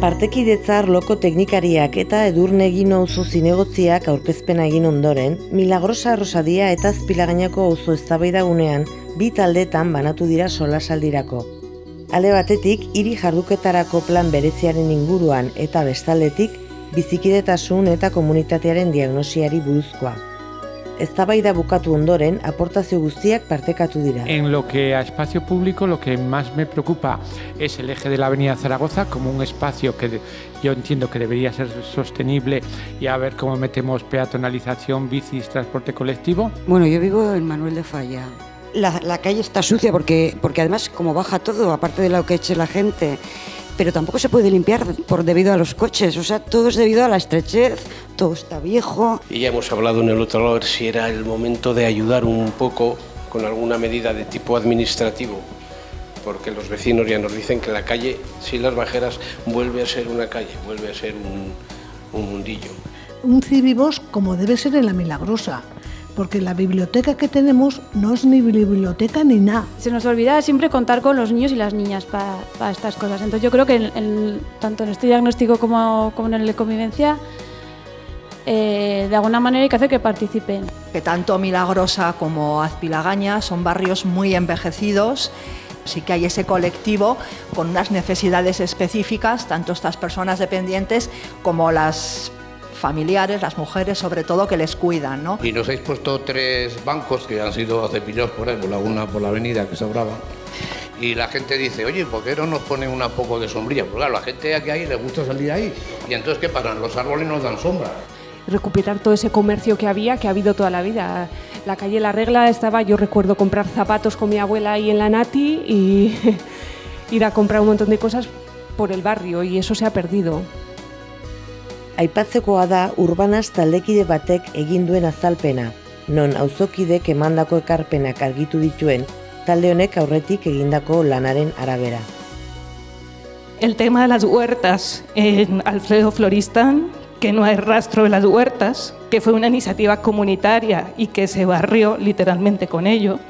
Partekidetza arloko teknikariak eta Edurne Egino auzo zinegotziak aurkezpena egin ondoren, Milagrosa Rosadia eta Azpilagainako auzo eztabaidagunean bi taldetan banatu dira solasaldirako. Alde batetik, hiri jarduketarako plan bereziaren inguruan eta bestaldetik, bizikidetasun eta komunitatearen diagnosiari buruzkoa. Eztabaida bukatu ondoren, aportazio guztiak partekatu dira. En lo que a espacio público, lo que más me preocupa es el eje de la Avenida Zaragoza como un espacio que yo entiendo que debería ser sostenible y a ver cómo metemos peatonalización, bicis, transporte colectivo. Bueno, yo vivo en Manuel de Falla. La calle está sucia porque además como baja todo, aparte de lo que eche la gente, pero tampoco se puede limpiar debido a los coches, o sea, todo es debido a la estrechez, todo está viejo. Y ya hemos hablado en el otro lado, a ver si era el momento de ayudar un poco con alguna medida de tipo administrativo, porque los vecinos ya nos dicen que la calle, sin las bajeras, vuelve a ser una calle, vuelve a ser un mundillo. Un cibibos como debe ser en la Milagrosa, porque la biblioteca que tenemos no es ni biblioteca ni nada. Se nos olvida siempre contar con los niños y las niñas para estas cosas. Entonces yo creo que tanto en este diagnóstico como en el de convivencia, de alguna manera hay que hacer que participen. Que tanto Milagrosa como Azpilagaña son barrios muy envejecidos. Sí que hay ese colectivo con unas necesidades específicas, tanto estas personas dependientes como las familiares, las mujeres sobre todo, que les cuidan, ¿no? Y nos habéis puesto 3 bancos que han sido cepillados por ahí, por la avenida que sobraba. Y la gente dice, oye, ¿por qué no nos ponen un poco de sombrilla? Pues claro, la gente que hay le gusta salir ahí. Y entonces, ¿qué pasa? Los árboles nos dan sombra. Recuperar todo ese comercio que ha habido toda la vida. La calle La Regla estaba, yo recuerdo comprar zapatos con mi abuela ahí en la Nati y ir a comprar un montón de cosas por el barrio, y eso se ha perdido. Aipatzekoa da Urbanaz taldekide batek egin duen azalpena, non auzokidek emandako ekarpenak argitu dituen, talde honek aurretik egindako lanaren arabera. El tema de las huertas en Alfredo Floristan, que no hay rastro de las huertas, que fue una iniciativa comunitaria y que se barrió literalmente con ello,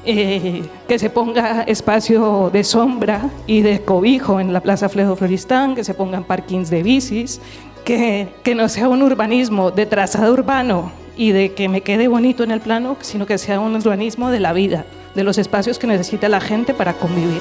que se ponga espacio de sombra y de cobijo en la Plaza Alfredo Floristan, que se pongan parkings de bicis, que no sea un urbanismo de trazado urbano y de que me quede bonito en el plano, sino que sea un urbanismo de la vida, de los espacios que necesita la gente para convivir.